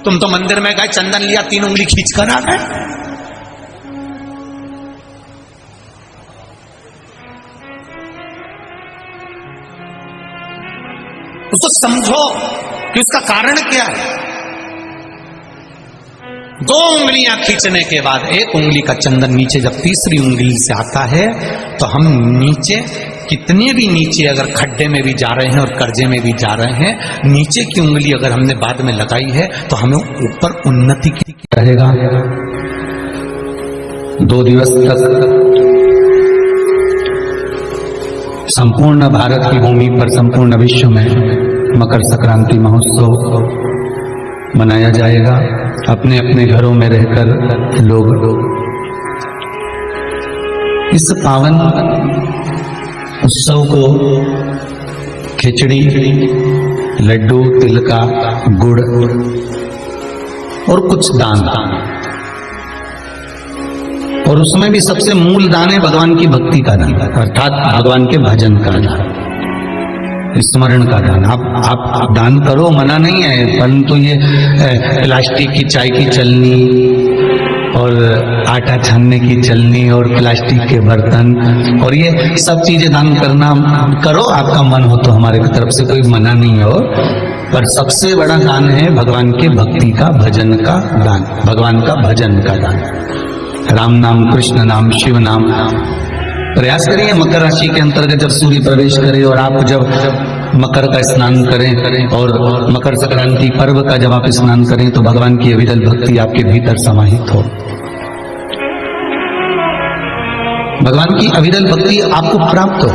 तुम तो मंदिर में गए, चंदन लिया, 3 उंगली खींच कर आ गए। उसको समझो कि उसका कारण क्या है। 2 उंगलियां खींचने के बाद 1 उंगली का चंदन नीचे जब तीसरी उंगली से आता है तो हम नीचे, कितने भी नीचे अगर खड्डे में भी जा रहे हैं और कर्जे में भी जा रहे हैं, नीचे की उंगली अगर हमने बाद में लगाई है तो हमें ऊपर उन्नति की रहेगा। 2 दिवस तक संपूर्ण भारत की भूमि पर, संपूर्ण विश्व में मकर संक्रांति महोत्सव मनाया जाएगा। अपने अपने घरों में रहकर लोग इस पावन उत्सव को खिचड़ी, लड्डू, तिल का गुड़ और कुछ दान, और उसमें भी सबसे मूल दान है भगवान की भक्ति का दान, अर्थात भगवान के भजन का दान, स्मरण का दान। आप दान करो, मना नहीं है, परंतु ये प्लास्टिक की चाय की चलनी और आटा छानने की चलनी और प्लास्टिक के बर्तन और ये सब चीजें दान करना करो, आपका मन हो तो, हमारे तरफ से कोई मना नहीं हो, पर सबसे बड़ा दान है भगवान के भक्ति का, भजन का दान, भगवान का भजन का दान। राम नाम, कृष्ण नाम, शिव नाम। प्रयास करिए मकर राशि के अंतर्गत जब सूर्य प्रवेश करे और आप जब मकर का स्नान करें और मकर संक्रांति पर्व का जब आप स्नान करें तो भगवान की अविरल भक्ति आपके भीतर समाहित हो। भगवान की अविरल भक्ति आपको प्राप्त हो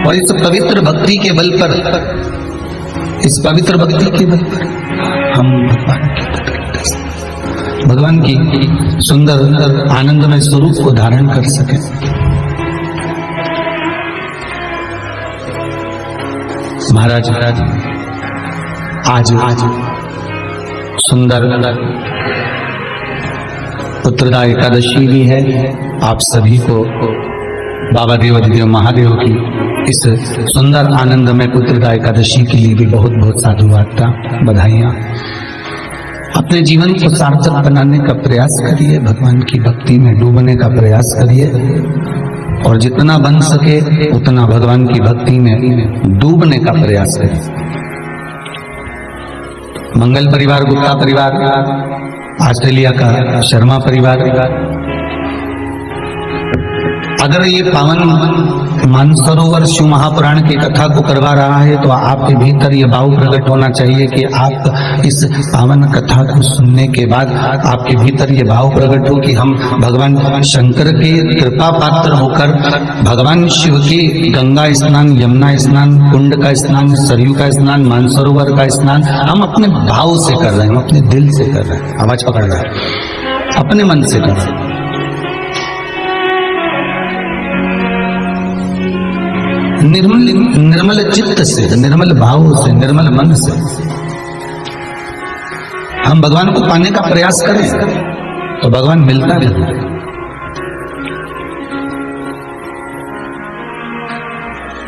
और इस पवित्र भक्ति के बल पर, इस पवित्र भक्ति के बल पर हम भगवान की सुंदर आनंदमय स्वरूप को धारण कर सके। महाराज आज सुंदर पुत्रदा एकादशी भी है। आप सभी को बाबा देवाधिदेव महादेव की इस सुंदर आनंदमय पुत्रदा एकादशी के लिए भी बहुत बहुत साधुवाद, बधाइयां। अपने जीवन को सार्थक बनाने का प्रयास करिए, भगवान की भक्ति में डूबने का प्रयास करिए और जितना बन सके उतना भगवान की भक्ति में डूबने का प्रयास करिए। मंगल परिवार, गुप्ता परिवार, ऑस्ट्रेलिया का शर्मा परिवार, अगर ये पावन मानसरोवर शिव महापुराण की कथा को करवा रहा है तो आपके भीतर ये भाव प्रकट होना चाहिए कि आप इस पावन कथा को सुनने के बाद आपके भीतर ये भाव प्रकट हो कि हम भगवान शंकर के कृपा पात्र होकर भगवान शिव की गंगा स्नान, यमुना स्नान, कुंड का स्नान, सरयू का स्नान, मानसरोवर का स्नान हम अपने भाव से कर रहे हैं, हम अपने दिल से कर रहे हैं। आवाज पकड़ रहा है, अपने मन से कर रहे हैं। निर्मल चित्त से, निर्मल भाव से, निर्मल मन से हम भगवान को पाने का प्रयास करें तो भगवान मिलता जरूर है।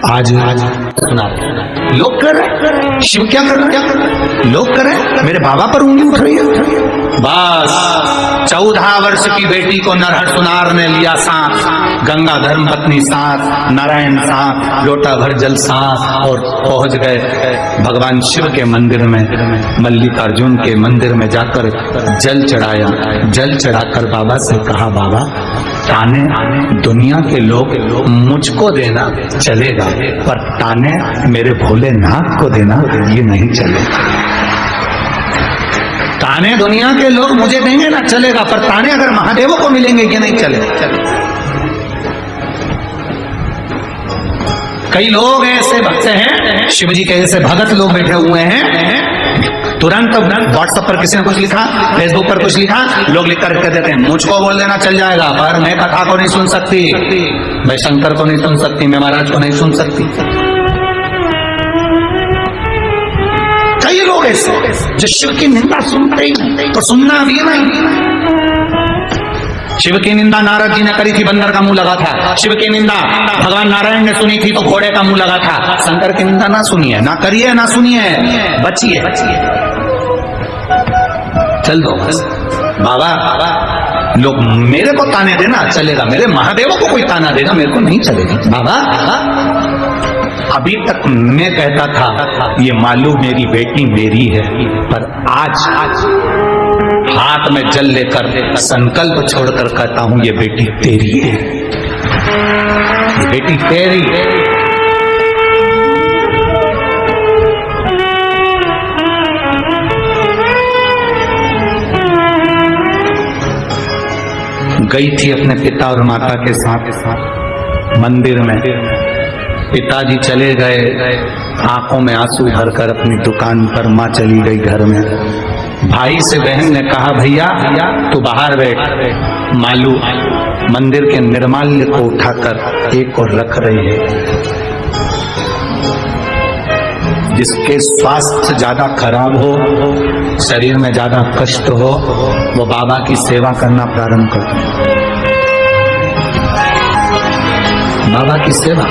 आज सुना लोग कर रहे, शिव क्या कर रहे हैं, लोग कर रहे हैं, मेरे बाबा पर उंगली उठ रही है। बस 14 वर्ष की बेटी को नरहर सुनार ने लिया साथ, गंगा धर्म पत्नी साथ, नारायण साथ, लोटा भर जल साथ और पहुंच गए भगवान शिव के मंदिर में। मल्लिकार्जुन के मंदिर में जाकर जल चढ़ाया, जल चढ़ाकर बाबा से कहा, बाबा ताने दुनिया के लोग मुझको देना चलेगा, पर ताने मेरे भोलेनाथ को देना ये नहीं चलेगा। ताने दुनिया के लोग मुझे देंगे ना चलेगा, पर ताने अगर महादेव को मिलेंगे ये नहीं चलेगा। कई लोग ऐसे भक्त हैं, शिव जी के ऐसे भगत लोग बैठे हुए हैं, तुरंत व्हाट्सएप पर किसी ने कुछ लिखा, फेसबुक पर कुछ लिखा, लोग लिख कर देते हैं मुझको बोल देना चल जाएगा, पर मैं कथा को नहीं सुन सकती, मैं शंकर को नहीं सुन सकती, मैं महाराज को नहीं सुन सकती। कई लोग ऐसे जो शिव की निंदा सुनते ही नहीं और सुनना भी नहीं। शिव की निंदा नारद जी ने करी थी, बंदर का मुंह लगा था। शिव की निंदा भगवान नारायण ने सुनी थी तो घोड़े का मुंह लगा था। शंकर की निंदा ना सुनिए, ना करिए, ना सुनिए, बचिए। चल दो बाबा, लोग मेरे को ताने देना चलेगा, मेरे महादेवों को कोई ताना देगा, मेरे को नहीं चलेगा। बाबा अभी तक मैं कहता था ये मालूम मेरी बेटी मेरी है, पर आज हाथ में जल लेकर संकल्प छोड़कर कहता हूं ये बेटी तेरी है, ये बेटी तेरी है। गई थी अपने पिता और माता के साथ मंदिर में। पिताजी चले गए, आंखों में आंसू भरकर अपनी दुकान पर, माँ चली गई घर में। भाई से बहन ने कहा भैया तू बाहर बैठ, मालू मंदिर के निर्माल्य को उठाकर एक और रख रही है। जिसके स्वास्थ्य ज्यादा खराब हो, शरीर में ज्यादा कष्ट हो, वो बाबा की सेवा करना प्रारंभ करते हैं। बाबा की सेवा।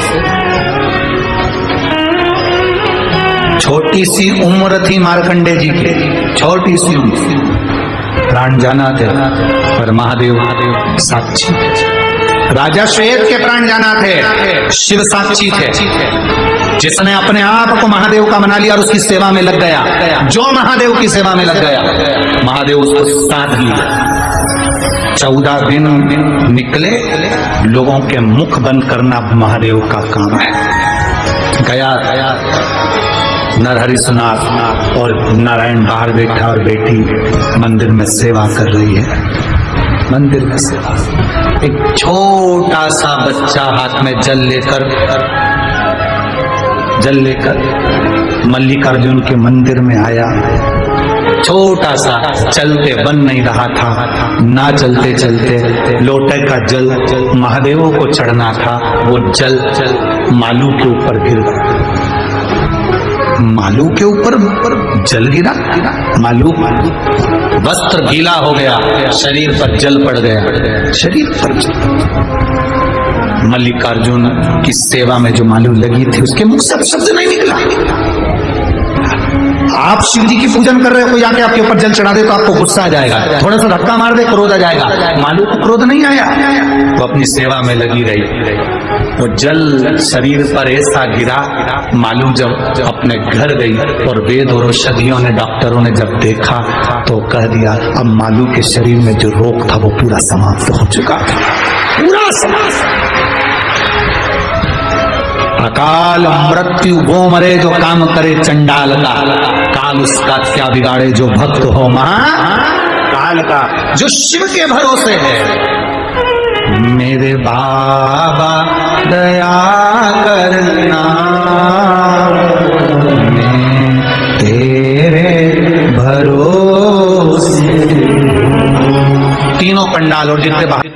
छोटी सी उम्र थी मार्कंडे जी की, छोटी सी उम्र, प्राण जाना थे, पर महादेव साक्षी। राजा श्वेत के प्राण जाना थे, शिव साक्षी थे। जिसने अपने आप को महादेव का बना लिया और उसकी सेवा में लग गया, जो महादेव की सेवा में लग गया, महादेव उसको साथ लिया। 14 दिन निकले, लोगों के मुख बंद करना महादेव का काम है। गया नरहरिनाथ और नारायण बाहर बैठा और बेटी मंदिर में सेवा कर रही है। मंदिर में सेवा, एक छोटा सा बच्चा हाथ में जल लेकर मल्लिकार्जुन के मंदिर में आया। छोटा सा, चलते बन नहीं रहा था, ना चलते चलते लोटे का जल महादेवों को चढ़ना था, वो जल मालू के ऊपर गिर गया। मालू के ऊपर जल गिरा, मालू वस्त्र गीला हो गया, शरीर पर जल पड़ गया, शरीर पर जल। मल्लिकार्जुन की सेवा में जो मालू लगी थी उसके मुख से शब्द नहीं निकला। आप शिव जी की पूजन कर रहे हो, कोई आके आपके ऊपर जल चढ़ा दे तो आपको गुस्सा आ जाएगा, थोड़ा सा धक्का मार दे क्रोध आ जाएगा। मालू को क्रोध नहीं आया, वो अपनी सेवा में लगी रही। वो जल शरीर पर ऐसा गिरा, मालू जब अपने घर गई और वेद और औषधियों ने, डॉक्टरों ने जब देखा तो कह दिया अब मालू के शरीर में जो रोग था वो पूरा समाप्त हो चुका था, पूरा समाप्त। अकाल मृत्यु वो मरे जो काम करे चंडाल का, काल उसका क्या बिगाड़े जो भक्त हो महाकाल का। जो शिव के भरोसे है, मेरे बाबा दया करना, मैं तेरे भरोसे। तीनों पंडाल और जितने बाहर